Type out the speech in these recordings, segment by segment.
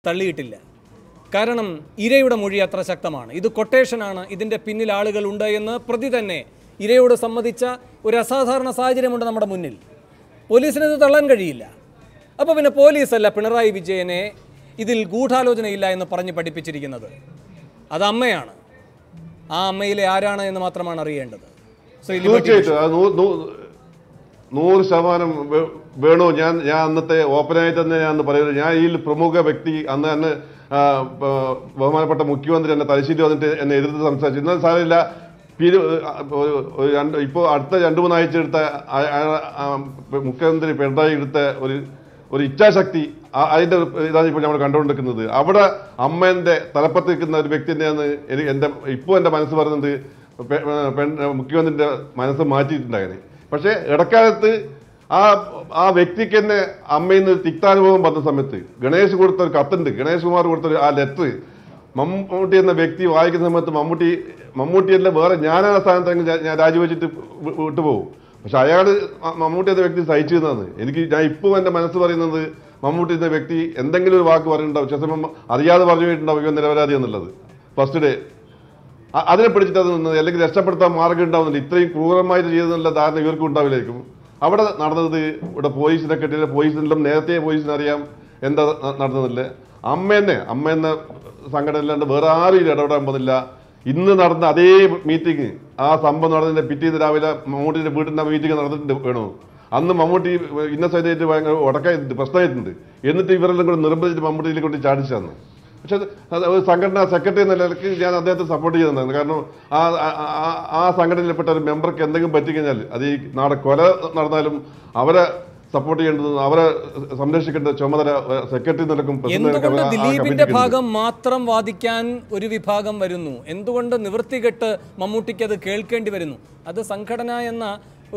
തള്ളിയിട്ടില്ല. കാരണം ഇരയുടെ മൊഴി അത്ര ശക്തമാണ്. ഇത് കൊട്ടേഷനാണ്, ഇതിൻ്റെ പിന്നിൽ ആളുകളുണ്ട് എന്ന് പ്രതി തന്നെ ഇരയോട് സമ്മതിച്ച ഒരു അസാധാരണ സാഹചര്യമുണ്ട് നമ്മുടെ മുന്നിൽ. പോലീസിനത് തള്ളാൻ കഴിയില്ല. അപ്പോൾ പിന്നെ പോലീസല്ല പിണറായി വിജയനെ ഇതിൽ ഗൂഢാലോചനയില്ല എന്ന് പറഞ്ഞ് പഠിപ്പിച്ചിരിക്കുന്നത്. അത് അമ്മയാണ്. ആ അമ്മയിലെ ആരാണ് എന്ന് മാത്രമാണ് അറിയേണ്ടത്. തീർച്ചയായിട്ടും 100% വേണു. ഞാൻ അന്നത്തെ ഓപ്പണായി തന്നെ ഞാൻ പറയുന്നത്, ഞാൻ ഈ പ്രമുഖ വ്യക്തി അന്ന് ബഹുമാനപ്പെട്ട മുഖ്യമന്ത്രി എന്നെ തലശ്ശേരി വന്നിട്ട് എന്നെ എതിർത്ത് സംസാരിച്ചു. എന്നാൽ സാരമില്ല, ഇപ്പോൾ അടുത്ത 2-3 ആഴ്ച എടുത്ത മുഖ്യമന്ത്രി പിണറായി എടുത്ത ഒരു ഇച്ഛാശക്തി, അതിന്റെ ഇതാണ് ഇപ്പോൾ നമ്മൾ കണ്ടുകൊണ്ടിരിക്കുന്നത്. അവിടെ അമ്മേന്റെ തലപ്പത്ത് നിൽക്കുന്ന ഒരു വ്യക്തി തന്നെയാണ് ഇപ്പോൾ എന്റെ മനസ്സ് പറയുന്നത്. മുഖ്യമന്ത്രിന്റെ മനസ്സ് മാറ്റിയിട്ടുണ്ടായിരുന്നു. പക്ഷെ ഇടക്കാലത്ത് ആ വ്യക്തിക്ക് തന്നെ അമ്മയിൽ നിന്ന് തിക്താനുഭവം പറഞ്ഞ സമയത്ത് ഗണേഷ് കൊടുത്ത ഒരു കത്തുണ്ട്, ഗണേഷ് കുമാർ കൊടുത്ത ആ ലെറ്റർ മമ്മൂട്ടി എന്ന വ്യക്തി വായിക്കുന്ന സമയത്ത് മമ്മൂട്ടിയല്ല വേറെ ഞാനാ സ്ഥാനത്തെങ്കിൽ ഞാൻ രാജിവെച്ചിട്ട് വിട്ടുപോകും. പക്ഷെ മമ്മൂട്ടി എന്ന വ്യക്തി സഹിച്ചിരുന്നതാണ്. ഞാൻ ഇപ്പോൾ എന്റെ മനസ്സ് പറയുന്നത്, മമ്മൂട്ടി എന്ന വ്യക്തി എന്തെങ്കിലും ഒരു വാക്ക് പറഞ്ഞിട്ടുണ്ടാവും, ചില സമയം അറിയാതെ പറഞ്ഞു പോയിട്ടുണ്ടാവും ഇവ നിരപരാധി എന്നുള്ളത്. ഫസ്റ്റ് ഡേ അതിനെ പിടിച്ചിട്ട് അത് നിന്നത്, അല്ലെങ്കിൽ രക്ഷപ്പെടുത്താൻ മാർഗം ഉണ്ടാവുന്നില്ല. ഇത്രയും ക്രൂരമായിട്ട് ചെയ്തെന്നുള്ള ധാരണ ഇവർക്കും ഉണ്ടാവില്ലായിരിക്കും. അവിടെ നടന്നത് ഇവിടെ പോലീസിനെ കെട്ടിയില്ല. പോലീസിനെല്ലാം നേരത്തെ പോലീസിനറിയാം എന്താ നടന്നതില്ല. അമ്മ എന്ന സംഘടന അല്ലാണ്ട് വേറെ ആരും ഇടപെടാൻ പോകുന്നില്ല. ഇന്ന് നടന്ന അതേ മീറ്റിംഗ്, ആ സംഭവം നടന്നതിന്റെ പിറ്റേന്ന് രാവിലെ മമ്മൂട്ടിയുടെ വീട്ടിന്റെ മീറ്റിംഗ് നടന്നിട്ടുണ്ട് വേണു. അന്ന് മമ്മൂട്ടി ഇന്നസൈറ്റായിട്ട് ഭയങ്കര ഉടക്കായിട്ടുണ്ട്, പ്രശ്നമായിട്ടുണ്ട്. എന്നിട്ട് ഇവരെല്ലാം കൂടെ നിർബന്ധിച്ച് മമ്മൂട്ടിയിലെ കൊണ്ട് ചാടിച്ചാന്ന്. പക്ഷെ ഒരു സംഘടനാ സെക്രട്ടറി എന്ന നിലയ്ക്ക് ഞാൻ അദ്ദേഹത്തെ സപ്പോർട്ട് ചെയ്യുന്നതാണ്. കാരണം ആ സംഘടനയിൽപ്പെട്ട ഒരു മെമ്പർക്ക് എന്തെങ്കിലും പറ്റിക്കഴിഞ്ഞാൽ, അത് ഈ നാളെ കൊല നടന്നാലും അവരെ സപ്പോർട്ട് ചെയ്യേണ്ടത്, അവരെ സംരക്ഷിക്കേണ്ട ചുമതല സെക്രട്ടറി നിലക്കും. എന്തുകൊണ്ട് ദിലീപിന്റെ ഭാഗം മാത്രം വാദിക്കാൻ ഒരു വിഭാഗം വരുന്നു? എന്തുകൊണ്ട് നിവൃത്തികെട്ട് മമ്മൂട്ടിക്ക് അത് കേൾക്കേണ്ടി വരുന്നു? അത് സംഘടന എന്ന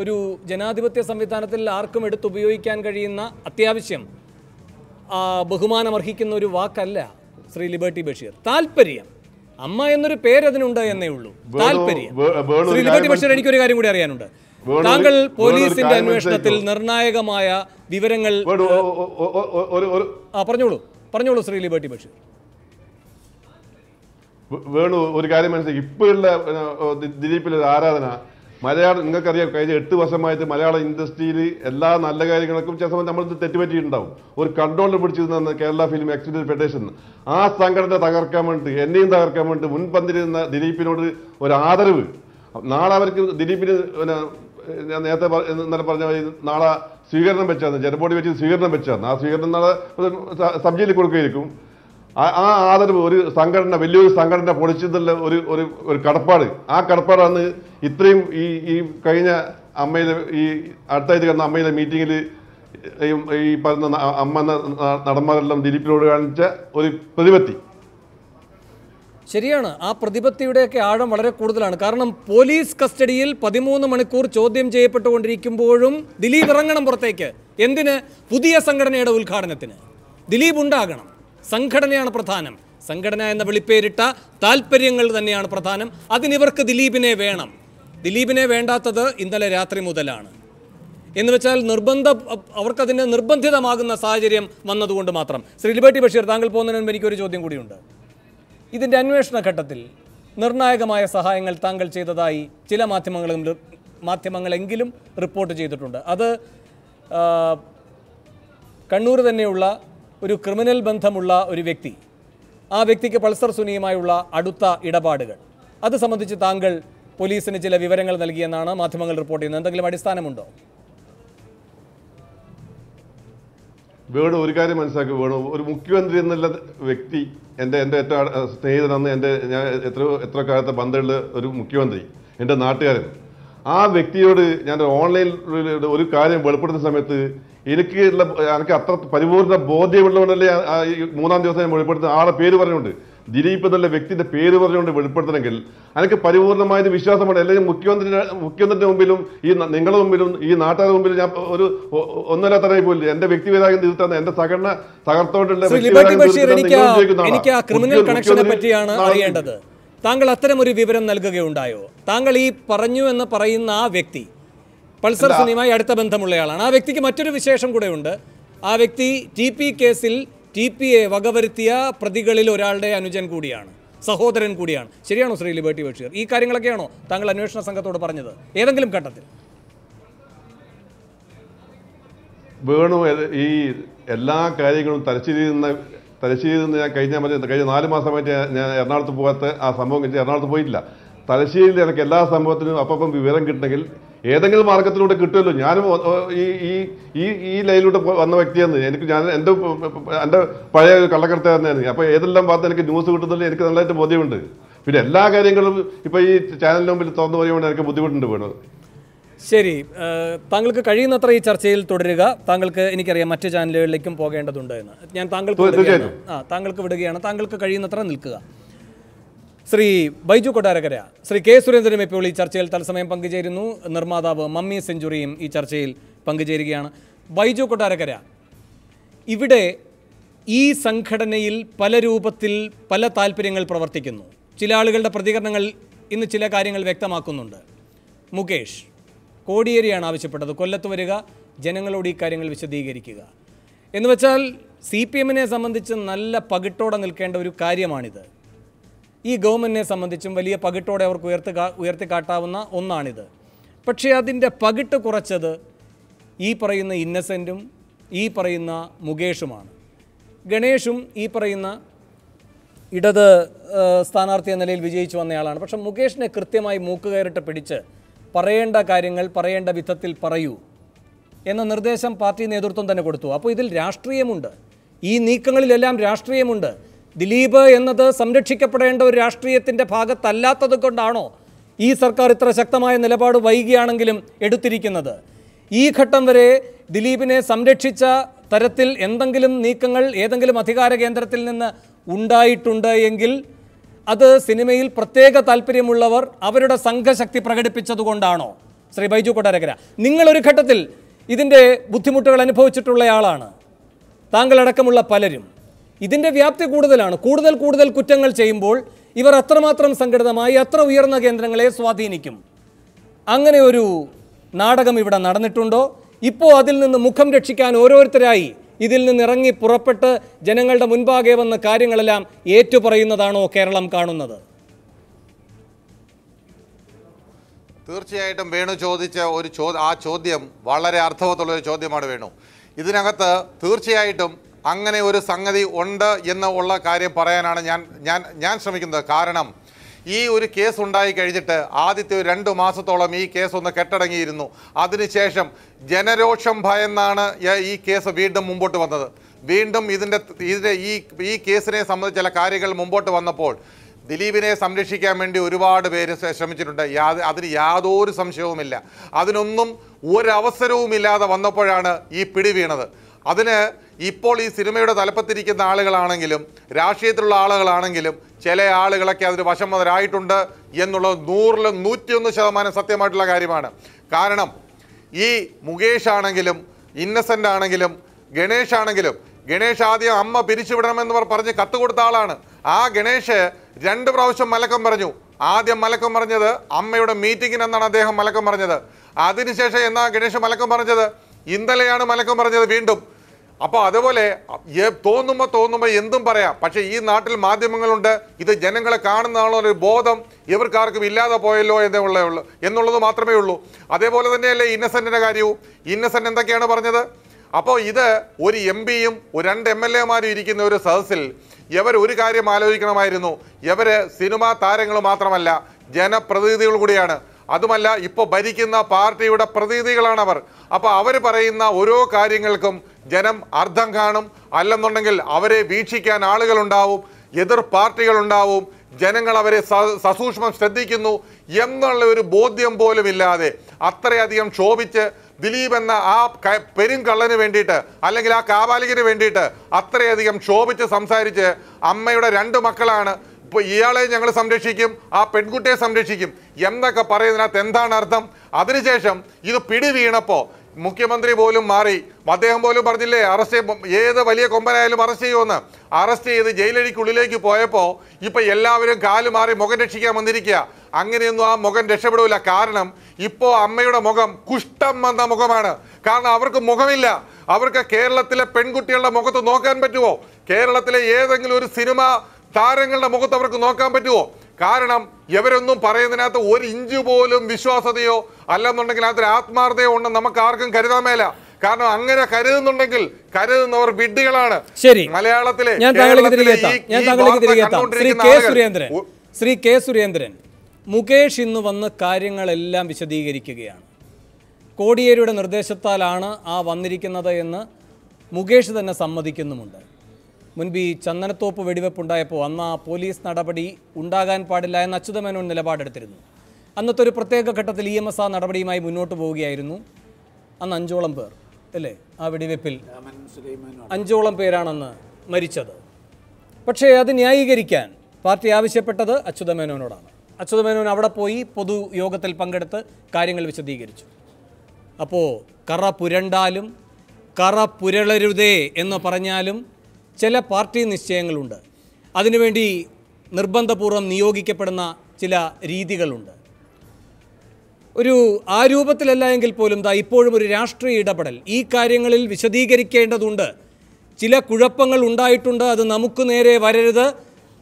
ഒരു ജനാധിപത്യ സംവിധാനത്തിൽ ആർക്കും എടുത്തുപയോഗിക്കാൻ കഴിയുന്ന അത്യാവശ്യം ബഹുമാനമർഹിക്കുന്ന ഒരു വാക്കല്ല ശ്രീ ലിബർട്ടി ബഷീർ. താല്പര്യം, അമ്മ എന്നൊരു പേര് അതിനുണ്ട് എന്നേ ഉള്ളൂ. താല്പര്യം. ശ്രീ ലിബർട്ടി ബഷീർ, എനിക്കൊരു കാര്യം കൂടി അറിയാനുണ്ട്. താങ്കൾ പോലീസിന്റെ അന്വേഷണത്തിൽ നിർണായകമായ വിവരങ്ങൾ പറഞ്ഞോളൂ ശ്രീ ലിബർട്ടി ബഷീർ. വേണു, ഒരു കാര്യം മനസ്സിലാക്കി, ഇപ്പോഴുള്ള ദിലീപിലൊരു ആരാധന മലയാളം, നിങ്ങൾക്കറിയാം, കഴിഞ്ഞ 8 വർഷമായിട്ട് മലയാള ഇൻഡസ്ട്രിയിൽ എല്ലാ നല്ല കാര്യങ്ങൾക്കും ചില സമയം നമ്മൾ തെറ്റുപറ്റിയിട്ടുണ്ടാവും. ഒരു കൺട്രോളിൽ പിടിച്ചിരുന്ന കേരള ഫിലിം എക്സിക്യൂട്ടീവ് ഫെഡറേഷൻ, ആ സംഘടന തകർക്കാൻ വേണ്ടി, എന്നെയും തകർക്കാൻ വേണ്ടി മുൻപന്തിരുന്ന ദിലീപിനോട് ഒരു ആദരവ്. നാളെ അവർക്ക് ദിലീപിന് ഞാൻ നേരത്തെ പറഞ്ഞ നാളെ സ്വീകരണം വെച്ചാണ്, ജനബോഡി വെച്ച് സ്വീകരണം വെച്ചാണ്. ആ സ്വീകരണം നാളെ സബ്ജിയിൽ കൊടുക്കുകയായിരിക്കും. ആ ആദരവ് ഒരു സംഘടന, വലിയൊരു സംഘടന പൊളിച്ചതുള്ള ഒരു കടപ്പാട്, ആ കടപ്പാടാണ് ഇത്രയും ഈ കഴിഞ്ഞ അമ്മയിലെ ഈ അടുത്തായിട്ട് കിടന്ന അമ്മയിലെ മീറ്റിങ്ങിൽ ഈ പറഞ്ഞ അമ്മ നടന്മാരെല്ലാം ദിലീപിനോട് കാണിച്ച ഒരു പ്രതിപത്തി. ശരിയാണ്, ആ പ്രതിപത്തിയുടെയൊക്കെ ആഴം വളരെ കൂടുതലാണ്. കാരണം പോലീസ് കസ്റ്റഡിയിൽ 13 മണിക്കൂർ ചോദ്യം ചെയ്യപ്പെട്ടുകൊണ്ടിരിക്കുമ്പോഴും ദിലീപ് ഇറങ്ങണം പുറത്തേക്ക്. എന്തിന്? പുതിയ സംഘടനയുടെ ഉദ്ഘാടനത്തിന്. ദിലീപ് ഉണ്ടാകണം. സംഘടനയാണ് പ്രധാനം. സംഘടന എന്ന വിളിപ്പേരിട്ട താല്പര്യങ്ങൾ തന്നെയാണ് പ്രധാനം. അതിനിവർക്ക് ദിലീപിനെ വേണം. ദിലീപിനെ വേണ്ടാത്തത് ഇന്നലെ രാത്രി മുതലാണ്. എന്ന് വെച്ചാൽ അവർക്കതിന് നിർബന്ധിതമാകുന്ന സാഹചര്യം വന്നതുകൊണ്ട് മാത്രം. ശ്രീ ലിബർട്ടി ബഷീർ, താങ്കൾ പോകുന്നതിന് മുൻപ് എനിക്കൊരു ചോദ്യം കൂടിയുണ്ട്. ഇതിൻ്റെ അന്വേഷണ ഘട്ടത്തിൽ നിർണായകമായ സഹായങ്ങൾ താങ്കൾ ചെയ്തതായി ചില മാധ്യമങ്ങളെങ്കിലും റിപ്പോർട്ട് ചെയ്തിട്ടുണ്ട്. അത് കണ്ണൂർ തന്നെയുള്ള ഒരു ക്രിമിനൽ ബന്ധമുള്ള ഒരു വ്യക്തി, ആ വ്യക്തിക്ക് പൾസർ സുനിയുമായുള്ള അടുത്ത ഇടപാടുകൾ, അത് സംബന്ധിച്ച് താങ്കൾ പോലീസിന് ചില വിവരങ്ങൾ നൽകിയെന്നാണ് മാധ്യമങ്ങൾ റിപ്പോർട്ട് ചെയ്യുന്നത്. എന്തെങ്കിലും അടിസ്ഥാനമുണ്ടോ? വേണു, ഒരു കാര്യം മനസ്സിലാക്കി വേണു, ഒരു മുഖ്യമന്ത്രി എന്നുള്ള വ്യക്തി എൻ്റെ ഏറ്റവും സ്നേഹിതനെന്ന് ഞാൻ എത്ര കാലത്തെ ബന്ധമുള്ള ഒരു മുഖ്യമന്ത്രി, എൻ്റെ നാട്ടുകാരൻ, ആ വ്യക്തിയോട് ഞാൻ ഓൺലൈനിൽ ഒരു കാര്യം വെളിപ്പെടുത്തുന്ന സമയത്ത് എനിക്ക് അത്ര പരിപൂർണ്ണ ബോധ്യമുള്ളതുകൊണ്ടല്ലേ 3-ാം ദിവസം ഞാൻ വെളിപ്പെടുത്തുന്ന ആളെ പേര് പറഞ്ഞുകൊണ്ട്, ദിലീപ് എന്നുള്ള വ്യക്തിന്റെ പേര് പറഞ്ഞുകൊണ്ട് വെളിപ്പെടുത്തണമെങ്കിൽ എനിക്ക് പരിപൂർണമായിട്ട് വിശ്വാസമാണ്. അല്ലെങ്കിൽ മുഖ്യമന്ത്രിയുടെ മുമ്പിലും ഈ നിങ്ങളുടെ മുമ്പിലും ഈ നാട്ടുകാരുടെ മുമ്പിലും ഞാൻ ഒരു ഒന്നല്ലാത്തരായി പോലും എന്റെ വ്യക്തിപരാഗം തീർത്താന്ന് എന്റെ സംഘടന തകർത്തോണ്ടുള്ള എനിക്ക് ആ ക്രിമിനൽ കണക്ഷനെ പറ്റിയാണ് അറിയേണ്ടത്. താങ്കൾ അത്തരമൊരു വിവരം നൽകുകയുണ്ടായോ? താങ്കൾ ഈ പറഞ്ഞു എന്ന് പറയുന്ന ആ വ്യക്തി പൾസർ സുനിയുമായി അടുത്ത ബന്ധമുള്ളയാളാണ്. ആ വ്യക്തിക്ക് മറ്റൊരു വിശേഷം കൂടെ ഉണ്ട്. ആ വ്യക്തി TP കേസിൽ TPA വകവരുത്തിയ പ്രതികളിൽ ഒരാളുടെ അനുജൻ കൂടിയാണ്, സഹോദരൻ കൂടിയാണ്. ശരിയാണോ ശ്രീ ലിബർട്ടി ബഷീർ? ഈ കാര്യങ്ങളൊക്കെയാണോ താങ്കൾ അന്വേഷണ സംഘത്തോട് പറഞ്ഞത് ഏതെങ്കിലും ഘട്ടത്തിൽ? വേണു ഈ എല്ലാ കാര്യങ്ങളും തലശ്ശേരിയിൽ നിന്ന് ഞാൻ കഴിഞ്ഞ 4 മാസമായിട്ട് ഞാൻ എറണാകുളത്ത് പോകാത്ത ആ സംഭവം കഴിഞ്ഞ് എറണാകുളത്ത് പോയിട്ടില്ല. തലശ്ശേരിയിൽ എനിക്ക് എല്ലാ സംഭവത്തിനും അപ്പം വിവരം കിട്ടണമെങ്കിൽ ഏതെങ്കിലും മാർഗത്തിലൂടെ കിട്ടുമല്ലോ. ഞാനും ഈ ലൈനിലൂടെ വന്ന വ്യക്തിയാണ്. ഞാൻ എൻ്റെ പഴയ കള്ളക്കടത്തുകാരനാണ്. അപ്പോൾ ഏതെല്ലാം ഭാഗത്ത് എനിക്ക് ന്യൂസ് കിട്ടുന്നില്ല എനിക്ക് നല്ലതായിട്ട് ബോധ്യമുണ്ട്. പിന്നെ എല്ലാ കാര്യങ്ങളും ഇപ്പോൾ ഈ ചാനലിന് മുമ്പിൽ തുറന്നു പറയുമ്പോൾ എനിക്ക് ബുദ്ധിമുട്ടുണ്ട് വേണു. ശരി, താങ്കൾക്ക് കഴിയുന്നത്ര ഈ ചർച്ചയിൽ തുടരുക. താങ്കൾക്ക് എനിക്കറിയാം മറ്റ് ചാനലുകളിലേക്കും പോകേണ്ടതുണ്ട് എന്ന്. ഞാൻ താങ്കൾക്ക് വിടുകയാണ്. താങ്കൾക്ക് കഴിയുന്നത്ര നിൽക്കുക. ശ്രീ ബൈജു കൊട്ടാരക്കര, ശ്രീ കെ സുരേന്ദ്രനും ഇപ്പോൾ ഈ ചർച്ചയിൽ തത്സമയം പങ്കുചേരുന്നു. നിർമ്മാതാവ് മമ്മി സെഞ്ചുറിയും ഈ ചർച്ചയിൽ പങ്കുചേരുകയാണ്. ബൈജു കൊട്ടാരക്കര, ഇവിടെ ഈ സംഘടനയിൽ പല രൂപത്തിൽ പല താല്പര്യങ്ങൾ പ്രവർത്തിക്കുന്നു. ചില ആളുകളുടെ പ്രതികരണങ്ങൾ ഇന്ന് ചില കാര്യങ്ങൾ വ്യക്തമാക്കുന്നുണ്ട്. മുകേഷ് കോടിയേരിയാണ് ആവശ്യപ്പെട്ടത്, കൊല്ലത്ത് വരിക, ജനങ്ങളോട് ഈ കാര്യങ്ങൾ വിശദീകരിക്കുക എന്ന് വെച്ചാൽ CPM-നെ സംബന്ധിച്ച് നല്ല പകിട്ടോടെ നിൽക്കേണ്ട ഒരു കാര്യമാണിത്. ഈ ഗവൺമെൻറ്റിനെ സംബന്ധിച്ചും വലിയ പകിട്ടോടെ അവർക്ക് ഉയർത്തിക്കാട്ടാവുന്ന ഒന്നാണിത്. പക്ഷേ അതിൻ്റെ പകിട്ട് കുറച്ചത് ഈ പറയുന്ന ഇന്നസെൻറ്റും ഈ പറയുന്ന മുകേഷുമാണ്. ഗണേഷും ഈ പറയുന്ന ഇടത് സ്ഥാനാർത്ഥി എന്ന നിലയിൽ വിജയിച്ചു വന്നയാളാണ്. പക്ഷെ മുകേഷിനെ കൃത്യമായി മൂക്കുകയറിട്ട് പിടിച്ച് പറയേണ്ട കാര്യങ്ങൾ പറയേണ്ട വിധത്തിൽ പറയൂ എന്ന നിർദ്ദേശം പാർട്ടി നേതൃത്വം തന്നെ കൊടുത്തു. അപ്പോൾ ഇതിൽ രാഷ്ട്രീയമുണ്ട്, ഈ നീക്കങ്ങളിലെല്ലാം രാഷ്ട്രീയമുണ്ട്. ദിലീപ് എന്നത് സംരക്ഷിക്കപ്പെടേണ്ട ഒരു രാഷ്ട്രീയത്തിൻ്റെ ഭാഗത്തല്ലാത്തത് കൊണ്ടാണോ ഈ സർക്കാർ ഇത്ര ശക്തമായ നിലപാട് വൈകിയാണെങ്കിലും എടുത്തിരിക്കുന്നത്? ഈ ഘട്ടം വരെ ദിലീപിനെ സംരക്ഷിച്ച തരത്തിൽ എന്തെങ്കിലും നീക്കങ്ങൾ ഏതെങ്കിലും അധികാര കേന്ദ്രത്തിൽ നിന്ന് ഉണ്ടായിട്ടുണ്ട് എങ്കിൽ അത് സിനിമയിൽ പ്രത്യേക താല്പര്യമുള്ളവർ അവരുടെ സംഘശക്തി പ്രകടിപ്പിച്ചതുകൊണ്ടാണോ? ശ്രീ ബൈജു കൊട്ടാരക്കര, നിങ്ങളൊരു ഘട്ടത്തിൽ ഇതിൻ്റെ ബുദ്ധിമുട്ടുകൾ അനുഭവിച്ചിട്ടുള്ളയാളാണ്, താങ്കളടക്കമുള്ള പലരും. ഇതിൻ്റെ വ്യാപ്തി കൂടുതലാണ്. കൂടുതൽ കുറ്റങ്ങൾ ചെയ്യുമ്പോൾ ഇവർ അത്രമാത്രം സംഘടിതമായി അത്ര ഉയർന്ന കേന്ദ്രങ്ങളെ സ്വാധീനിക്കും. അങ്ങനെ ഒരു നാടകം ഇവിടെ നടന്നിട്ടുണ്ടോ? ഇപ്പോൾ അതിൽ നിന്ന് മുഖം രക്ഷിക്കാൻ ഓരോരുത്തരായി ഇതിൽ നിന്ന് ഇറങ്ങി പുറപ്പെട്ട് ജനങ്ങളുടെ മുൻപാകെ വന്ന കാര്യങ്ങളെല്ലാം ഏറ്റുപറയുന്നതാണോ കേരളം കാണുന്നത്? തീർച്ചയായിട്ടും വേണു ചോദിച്ച ആ ചോദ്യം വളരെ അർത്ഥവത്തുള്ളൊരു ചോദ്യമാണ് വേണു. ഇതിനകത്ത് തീർച്ചയായിട്ടും അങ്ങനെ ഒരു സംഗതി ഉണ്ട് എന്നുള്ള കാര്യം പറയാനാണ് ഞാൻ ശ്രമിക്കുന്നത്. കാരണം ഈ ഒരു കേസ് ഉണ്ടായി കഴിഞ്ഞിട്ട് ആദ്യത്തെ 2 മാസത്തോളം ഈ കേസ് ഒന്ന് കെട്ടടങ്ങിയിരുന്നു. അതിനുശേഷം ജനരോഷം ഭയന്നാണ് ഈ കേസ് വീണ്ടും മുമ്പോട്ട് വന്നത്. വീണ്ടും ഈ കേസിനെ സംബന്ധിച്ച് ചില കാര്യങ്ങൾ മുമ്പോട്ട് വന്നപ്പോൾ ദിലീപിനെ സംരക്ഷിക്കാൻ വേണ്ടി ഒരുപാട് പേര് ശ്രമിച്ചിട്ടുണ്ട്. അതിന് യാതൊരു സംശയവുമില്ല. അതിനൊന്നും ഒരവസരവുമില്ലാതെ വന്നപ്പോഴാണ് ഈ പിടി വീണത്. അതിന് ഇപ്പോൾ ഈ സിനിമയുടെ തലപ്പത്തിരിക്കുന്ന ആളുകളാണെങ്കിലും രാഷ്ട്രീയത്തിലുള്ള ആളുകളാണെങ്കിലും ചില ആളുകളൊക്കെ അതിന് വശംവദരായിട്ടുണ്ട് എന്നുള്ളത് 100-ൽ 101% സത്യമായിട്ടുള്ള കാര്യമാണ്. കാരണം ഈ മുകേഷ് ആണെങ്കിലും ഇന്നസെൻ്റ് ആണെങ്കിലും ഗണേഷ് ആണെങ്കിലും, ഗണേഷ് ആദ്യം അമ്മ പിരിച്ചുവിടണമെന്ന് പറഞ്ഞ് കത്ത് കൊടുത്ത ആളാണ്. ആ ഗണേഷ് 2 പ്രാവശ്യം മലക്കം പറഞ്ഞു. ആദ്യം മലക്കം പറഞ്ഞത് അമ്മയുടെ മീറ്റിങ്ങിനെന്നാണ് അദ്ദേഹം മലക്കം പറഞ്ഞത്. അതിനുശേഷം എന്നാ ഗണേഷ് മലക്കം പറഞ്ഞത്? ഇന്നലെയാണ് മലക്കം പറഞ്ഞത് വീണ്ടും. അപ്പോൾ അതുപോലെ തോന്നുമ്പോൾ എന്തും പറയാം. പക്ഷേ ഈ നാട്ടിൽ മാധ്യമങ്ങളുണ്ട്, ഇത് ജനങ്ങളെ കാണുന്നതാണൊരു ബോധം ഇവർക്കാർക്കും ഇല്ലാതെ പോയല്ലോ എന്നുള്ളത് മാത്രമേ ഉള്ളൂ. അതേപോലെ തന്നെയല്ലേ ഇന്നസെൻറ്റിൻ്റെ കാര്യവും. ഇന്നസെൻറ്റ് എന്തൊക്കെയാണ് പറഞ്ഞത്? അപ്പോൾ ഇത് ഒരു MP-യും 2 MLA-മാരും ഇരിക്കുന്ന ഒരു സദസ്സിൽ ഇവർ ഒരു കാര്യം ആലോചിക്കണമായിരുന്നു. ഇവർ സിനിമാ താരങ്ങൾ മാത്രമല്ല, ജനപ്രതിനിധികൾ കൂടിയാണ്. അതുമല്ല, ഇപ്പോൾ ഭരിക്കുന്ന പാർട്ടിയുടെ പ്രതിനിധികളാണ് അവർ. അപ്പോൾ അവർ പറയുന്ന ഓരോ കാര്യങ്ങൾക്കും ജനം അർത്ഥം കാണും. അല്ലെന്നുണ്ടെങ്കിൽ അവരെ വീക്ഷിക്കാൻ ആളുകളുണ്ടാവും, എതിർ പാർട്ടികളുണ്ടാവും, ജനങ്ങൾ അവരെ സസൂക്ഷ്മം ശ്രദ്ധിക്കുന്നു എന്നുള്ള ഒരു ബോധ്യം പോലും ഇല്ലാതെ അത്രയധികം ക്ഷോഭിച്ച് ദിലീപ് എന്ന ആ പെരുങ്കള്ളന് വേണ്ടിയിട്ട് അല്ലെങ്കിൽ ആ കാപാലികന് വേണ്ടിയിട്ട് അത്രയധികം ക്ഷോഭിച്ച് സംസാരിച്ച് അമ്മയുടെ 2 മക്കളാണ്, ഇപ്പോൾ ഇയാളെ ഞങ്ങൾ സംരക്ഷിക്കും, ആ പെൺകുട്ടിയെ സംരക്ഷിക്കും എന്നൊക്കെ പറയുന്നതിനകത്ത് എന്താണ് അർത്ഥം? അതിനുശേഷം ഇത് പിടി വീണപ്പോൾ മുഖ്യമന്ത്രി പോലും മാറി. അദ്ദേഹം പോലും പറഞ്ഞില്ലേ ഏത് വലിയ കൊമ്പനായാലും അറസ്റ്റ് ചെയ്യുമെന്ന്. അറസ്റ്റ് ചെയ്ത് ജയിലഴിക്കുള്ളിലേക്ക് പോയപ്പോൾ ഇപ്പം എല്ലാവരും കാല് മാറി മുഖം രക്ഷിക്കാൻ വന്നിരിക്കുക. അങ്ങനെയൊന്നും ആ മുഖം രക്ഷപ്പെടില്ല. കാരണം ഇപ്പോൾ അമ്മയുടെ മുഖം കുഷ്ഠം വന്ന മുഖമാണ്. കാരണം അവർക്ക് മുഖമില്ല. അവർക്ക് കേരളത്തിലെ പെൺകുട്ടികളുടെ മുഖത്ത് നോക്കാൻ പറ്റുമോ? കേരളത്തിലെ ഏതെങ്കിലും ഒരു സിനിമ താരങ്ങളുടെ മുഖത്ത് അവർക്ക് നോക്കാൻ പറ്റുമോ? കാരണം ഇവരൊന്നും പറയുന്നതിനകത്ത് ഒരു ഇഞ്ച് പോലും വിശ്വാസതയോ അല്ലെന്നുണ്ടെങ്കിൽ അതിൽ ആത്മാർത്ഥതയോ ഉണ്ടെന്ന് നമുക്ക് ആർക്കും കരുതാൻ മേല. കാരണം അങ്ങനെ കരുതുന്നുണ്ടെങ്കിൽ കരുതുന്നവർ വിഡ്ഢികളാണ്. ശരി, മലയാളത്തിലെ ശ്രീ കെ സുരേന്ദ്രൻ, മുകേഷ് ഇന്ന് വന്ന് കാര്യങ്ങളെല്ലാം വിശദീകരിക്കുകയാണ്. കോടിയേരിയുടെ നിർദ്ദേശത്താലാണ് ആ വന്നിരിക്കുന്നത് എന്ന് മുകേഷ് തന്നെ സമ്മതിക്കുന്നുമുണ്ട്. മുൻപ് ഈ ചന്ദനത്തോപ്പ് വെടിവെപ്പുണ്ടായപ്പോൾ അന്ന് ആ പോലീസ് നടപടി ഉണ്ടാകാൻ പാടില്ല എന്ന് അച്യുതമേനോൻ നിലപാടെടുത്തിരുന്നു. അന്നത്തെ ഒരു പ്രത്യേക ഘട്ടത്തിൽ EMS ആ നടപടിയുമായി മുന്നോട്ട് പോവുകയായിരുന്നു. അന്ന് 5ഓളം പേർ അല്ലേ ആ വെടിവെപ്പിൽ 5ഓളം പേരാണെന്ന് മരിച്ചത്. പക്ഷേ അത് ന്യായീകരിക്കാൻ പാർട്ടി ആവശ്യപ്പെട്ടത് അച്യുതമേനോനോടാണ്. അച്യുതമേനോൻ അവിടെ പോയി പൊതുയോഗത്തിൽ പങ്കെടുത്ത് കാര്യങ്ങൾ വിശദീകരിച്ചു. അപ്പോൾ കറ പുരണ്ടാലും കറ പുരളരുതേ എന്ന് പറഞ്ഞാലും ചില പാർട്ടി നിശ്ചയങ്ങളുണ്ട്. അതിനുവേണ്ടി നിർബന്ധപൂർവ്വം നിയോഗിക്കപ്പെടുന്ന ചില രീതികളുണ്ട്. ആ രൂപത്തിലല്ല എങ്കിൽ പോലും ഇപ്പോഴും ഒരു രാഷ്ട്രീയ ഇടപെടൽ ഈ കാര്യങ്ങളിൽ വിശദീകരിക്കേണ്ടതുണ്ട്. ചില കുഴപ്പങ്ങൾ ഉണ്ടായിട്ടുണ്ട്, അത് നമുക്ക് നേരെ വരരുത്,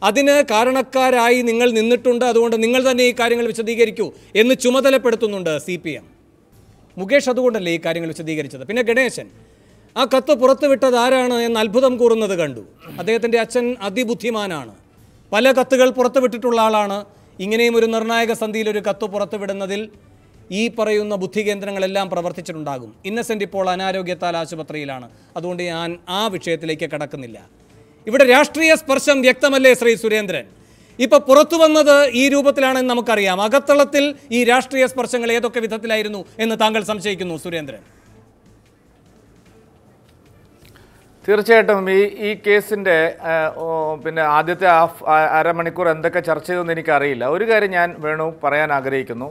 അതിന് കാരണക്കാരായി നിങ്ങൾ നിന്നിട്ടുണ്ട്, അതുകൊണ്ട് നിങ്ങൾ തന്നെ ഈ കാര്യങ്ങൾ വിശദീകരിക്കൂ എന്ന് ചുമതലപ്പെടുത്തുന്നുണ്ട് CPM. മുകേഷ് അതുകൊണ്ടല്ലേ ഈ കാര്യങ്ങൾ വിശദീകരിച്ചത്. പിന്നെ ഗണേശൻ ആ കത്ത് പുറത്തുവിട്ടത് ആരാണ് എന്ന് അത്ഭുതം കൂറുന്നത് കണ്ടു. അദ്ദേഹത്തിൻ്റെ അച്ഛൻ അതിബുദ്ധിമാനാണ്, പല കത്തുകൾ പുറത്തുവിട്ടിട്ടുള്ള ആളാണ്. ഇങ്ങനെയും ഒരു നിർണായക സന്ധിയിൽ ഒരു കത്ത് പുറത്തുവിടുന്നതിൽ ഈ പറയുന്ന ബുദ്ധി കേന്ദ്രങ്ങളെല്ലാം പ്രവർത്തിച്ചിട്ടുണ്ടാകും. ഇന്നസെൻ്റ് ഇപ്പോൾ അനാരോഗ്യത്താൽ ആശുപത്രിയിലാണ്, അതുകൊണ്ട് ഞാൻ ആ വിഷയത്തിലേക്ക് കടക്കുന്നില്ല. ഇവിടെ രാഷ്ട്രീയ സ്പർശം വ്യക്തമല്ലേ ശ്രീ സുരേന്ദ്രൻ? ഇപ്പോൾ പുറത്തു വന്നത് ഈ രൂപത്തിലാണെന്ന് നമുക്കറിയാം. അകത്തളത്തിൽ ഈ രാഷ്ട്രീയ സ്പർശങ്ങൾ ഏതൊക്കെ വിധത്തിലായിരുന്നു എന്ന് താങ്കൾ സംശയിക്കുന്നു സുരേന്ദ്രൻ? തീർച്ചയായിട്ടും ഈ കേസിൻ്റെ പിന്നെ ആദ്യത്തെ അരമണിക്കൂർ എന്തൊക്കെ ചർച്ച ചെയ്തെന്ന് എനിക്കറിയില്ല. ഒരു കാര്യം ഞാൻ പറയാൻ ആഗ്രഹിക്കുന്നു.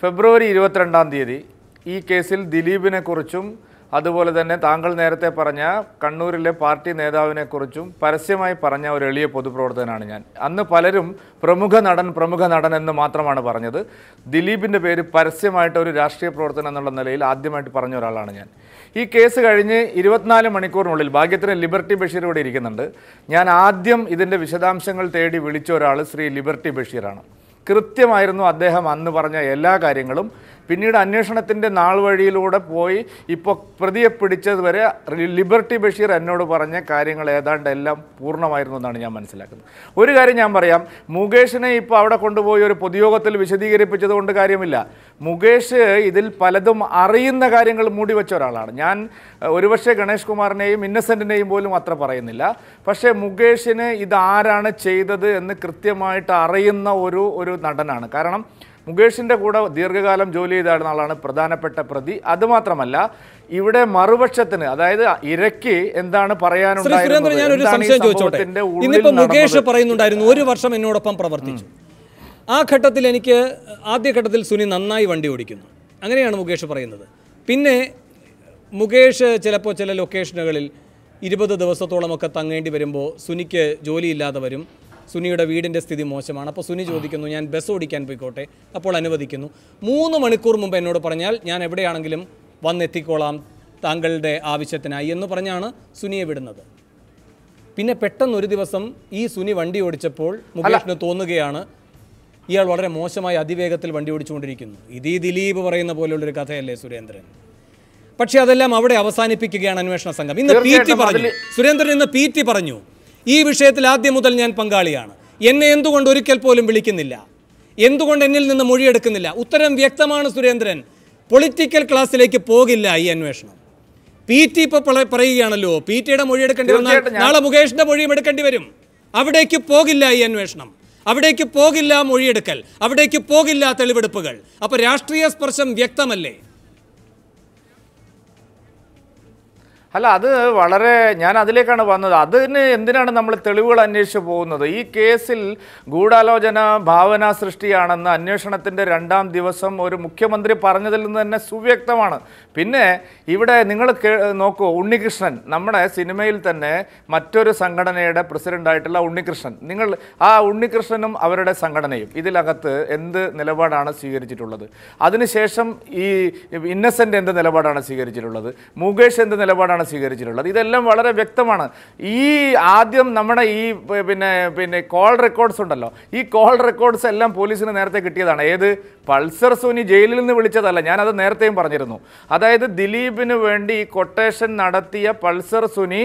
ഫെബ്രുവരി 22-ാം തീയതി ഈ കേസിൽ ദിലീപിനെക്കുറിച്ചും അതുപോലെ തന്നെ താങ്കൾ നേരത്തെ പറഞ്ഞ കണ്ണൂരിലെ പാർട്ടി നേതാവിനെക്കുറിച്ചും പരസ്യമായി പറഞ്ഞ ഒരു എളിയ പൊതുപ്രവർത്തകനാണ് ഞാൻ. അന്ന് പലരും പ്രമുഖ നടൻ എന്ന് മാത്രമാണ് പറഞ്ഞത്. ദിലീപിൻ്റെ പേര് പരസ്യമായിട്ട് ഒരു രാഷ്ട്രീയ പ്രവർത്തനം എന്നുള്ള നിലയിൽ ആദ്യമായിട്ട് പറഞ്ഞ ഒരാളാണ് ഞാൻ. ഈ കേസ് കഴിഞ്ഞ് 24 മണിക്കൂറിനുള്ളിൽ ഭാഗ്യത്തിന് ലിബർട്ടി ബഷീർ ഇവിടെ ഇരിക്കുന്നുണ്ട്. ഞാൻ ആദ്യം ഇതിൻ്റെ വിശദാംശങ്ങൾ തേടി വിളിച്ച ഒരാൾ ശ്രീ ലിബർട്ടി ബഷീറാണ്. കൃത്യമായിരുന്നു അദ്ദേഹം അന്ന് പറഞ്ഞ എല്ലാ കാര്യങ്ങളും. പിന്നീട് അന്വേഷണത്തിൻ്റെ നാൾ വഴിയിലൂടെ പോയി ഇപ്പോൾ പ്രതിയെ പിടിച്ചത് വരെ ലിബർട്ടി ബഷീർ എന്നോട് പറഞ്ഞ കാര്യങ്ങൾ ഏതാണ്ട് എല്ലാം പൂർണ്ണമായിരുന്നു എന്നാണ് ഞാൻ മനസ്സിലാക്കുന്നത്. ഒരു കാര്യം ഞാൻ പറയാം, മുകേഷിനെ ഇപ്പോൾ അവിടെ കൊണ്ടുപോയി ഒരു പൊതുയോഗത്തിൽ വിശദീകരിപ്പിച്ചത് കൊണ്ട് കാര്യമില്ല. മുകേഷ് ഇതിൽ പലതും അറിയുന്ന കാര്യങ്ങൾ മൂടി വെച്ച ഒരാളാണ്. ഞാൻ ഒരുപക്ഷെ ഗണേഷ് കുമാറിനെയും ഇന്നസെൻറ്റിനെയും പോലും അത്ര പറയുന്നില്ല. പക്ഷേ മുകേഷിന് ഇതാരാണ് ചെയ്തത് എന്ന് കൃത്യമായിട്ട് അറിയുന്ന ഒരു നടനാണ്. കാരണം മുകേഷിൻ്റെ കൂടെ ദീർഘകാലം ജോലി ചെയ്ത ആളാണ് പ്രധാനപ്പെട്ട പ്രതി. അതുമാത്രമല്ല ഇവിടെ മറുപക്ഷത്തിന്, അതായത് ഇരയ്ക്ക് എന്താണ് പറയാനുണ്ടായിരുന്നത്. ഞാനൊരു സംശയം ചോദിച്ചോട്ടെ. ഇന്നിപ്പോൾ മുകേഷ് പറയുന്നുണ്ടായിരുന്നു 1 വർഷം എന്നോടൊപ്പം പ്രവർത്തിച്ചു. ആ ഘട്ടത്തിൽ എനിക്ക് ആദ്യഘട്ടത്തിൽ സുനി നന്നായി വണ്ടി ഓടിക്കുന്നു, അങ്ങനെയാണ് മുകേഷ് പറയുന്നത്. പിന്നെ മുകേഷ് ചിലപ്പോൾ ചില ലൊക്കേഷനുകളിൽ 20 ദിവസത്തോളമൊക്കെ തങ്ങേണ്ടി വരുമ്പോൾ സുനിക്ക് ജോലിയില്ലാതെ വരും. സുനിയുടെ വീടിൻ്റെ സ്ഥിതി മോശമാണ്. അപ്പോൾ സുനി ചോദിക്കുന്നു, ഞാൻ ബസ് ഓടിക്കാൻ പോയിക്കോട്ടെ? അപ്പോൾ അനുവദിക്കുന്നു. 3 മണിക്കൂർ മുമ്പ് എന്നോട് പറഞ്ഞാൽ ഞാൻ എവിടെയാണെങ്കിലും വന്നെത്തിക്കോളാം താങ്കളുടെ ആവശ്യത്തിനായി എന്ന് പറഞ്ഞാണ് സുനിയെ വിടുന്നത്. പിന്നെ പെട്ടെന്ന് ഒരു ദിവസം ഈ സുനി വണ്ടി ഓടിച്ചപ്പോൾ മുകേഷിന് തോന്നുകയാണ് ഇയാൾ വളരെ മോശമായി അതിവേഗത്തിൽ വണ്ടി ഓടിച്ചുകൊണ്ടിരിക്കുന്നു. ഈ ദിലീപ് പറയുന്ന പോലെയുള്ളൊരു കഥയല്ലേ സുരേന്ദ്രൻ? പക്ഷെ അതെല്ലാം അവിടെ അവസാനിപ്പിക്കുകയാണ് അന്വേഷണ സംഘം. ഇന്ന് PT പറഞ്ഞു, സുരേന്ദ്രൻ ഇന്ന് PT പറഞ്ഞു, ഈ വിഷയത്തിൽ ആദ്യം മുതൽ ഞാൻ പങ്കാളിയാണ്, എന്നെ എന്തുകൊണ്ട് ഒരിക്കൽ പോലും വിളിക്കുന്നില്ല, എന്തുകൊണ്ട് എന്നിൽ നിന്ന് മൊഴിയെടുക്കുന്നില്ല? ഉത്തരം വ്യക്തമാണ് സുരേന്ദ്രൻ. പൊളിറ്റിക്കൽ ക്ലാസ്സിലേക്ക് പോകില്ല ഈ അന്വേഷണം. PT ഇപ്പോൾ പറയുകയാണല്ലോ, PTയുടെ മൊഴി എടുക്കേണ്ടി വന്നാൽ നാളെ മുകേഷിന്റെ മൊഴിയും എടുക്കേണ്ടി വരും. അവിടേക്ക് പോകില്ല ഈ അന്വേഷണം, അവിടേക്ക് പോകില്ല മൊഴിയെടുക്കൽ, അവിടേക്ക് പോകില്ല തെളിവെടുപ്പുകൾ. അപ്പോൾ രാഷ്ട്രീയ സ്പർശം വ്യക്തമല്ലേ? അല്ല, അത് വളരെ, ഞാൻ അതിലേക്കാണ് വന്നത്. അതിന് എന്തിനാണ് നമ്മൾ തെളിവുകൾ അന്വേഷിച്ച് പോകുന്നത്? ഈ കേസിൽ ഗൂഢാലോചന ഭാവന സൃഷ്ടിയാണെന്ന് അന്വേഷണത്തിൻ്റെ 2-ാം ദിവസം ഒരു മുഖ്യമന്ത്രി പറഞ്ഞതിൽ നിന്ന് തന്നെ സുവ്യക്തമാണ്. പിന്നെ ഇവിടെ നിങ്ങൾ നോക്കൂ, ഉണ്ണികൃഷ്ണൻ, നമ്മുടെ സിനിമയിൽ തന്നെ മറ്റൊരു സംഘടനയുടെ പ്രസിഡൻ്റായിട്ടുള്ള ഉണ്ണികൃഷ്ണൻ, നിങ്ങൾ ആ ഉണ്ണികൃഷ്ണനും അവരുടെ സംഘടനയും ഇതിലകത്ത് എന്ത് നിലപാടാണ് സ്വീകരിച്ചിട്ടുള്ളത്? അതിനുശേഷം ഈ ഇന്നസെൻ്റ് എന്ത് നിലപാടാണ് സ്വീകരിച്ചിട്ടുള്ളത്? മുകേഷ് എന്ത് നിലപാടാണ് നിലപാടാണ് സ്വീകരിച്ചിട്ടുള്ളത്. ഇതെല്ലാം വളരെ വ്യക്തമാണ്. ഈ ആദ്യം നമ്മുടെ ഈ പിന്നെ കോൾ റെക്കോർഡ്സ് ഉണ്ടല്ലോ, ഈ കോൾ റെക്കോർഡ്സ് എല്ലാം പോലീസിന് നേരത്തെ കിട്ടിയതാണ്. ഏത് പൾസർ സുനി ജയിലിൽ നിന്ന് വിളിച്ചതല്ല, ഞാനത് നേരത്തെയും പറഞ്ഞിരുന്നു. അതായത് ദിലീപിന് വേണ്ടി ഈ കൊട്ടേഷൻ നടത്തിയ പൾസർ സുനി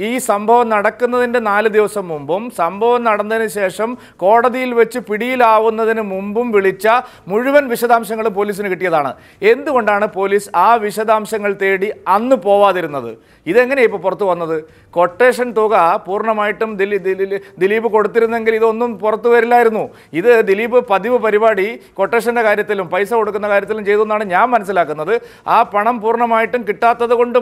ഈ സംഭവം നടക്കുന്നതിൻ്റെ 4 ദിവസം മുമ്പും സംഭവം നടന്നതിന് ശേഷം കോടതിയിൽ വെച്ച് പിടിയിലാവുന്നതിന് മുമ്പും വിളിച്ച മുഴുവൻ വിശദാംശങ്ങളും പോലീസിന് കിട്ടിയതാണ്. എന്തുകൊണ്ടാണ് പോലീസ് ആ വിശദാംശങ്ങൾ തേടി അന്ന് പോവാതിരുന്നത്? ഇതെങ്ങനെയാണ് ഇപ്പോൾ പുറത്തു വന്നത്? കൊട്ടേഷൻ തുക പൂർണ്ണമായിട്ടും ദിലീപ് കൊടുത്തിരുന്നെങ്കിൽ ഇതൊന്നും പുറത്തു വരില്ലായിരുന്നു. ഇത് ദിലീപ് പതിവ് പരിപാടി കൊട്ടേഷൻ്റെ കാര്യത്തിലും പൈസ കൊടുക്കുന്ന കാര്യത്തിലും ചെയ്തു എന്നാണ് ഞാൻ മനസ്സിലാക്കുന്നത്. ആ പണം പൂർണ്ണമായിട്ടും കിട്ടാത്തത് കൊണ്ട്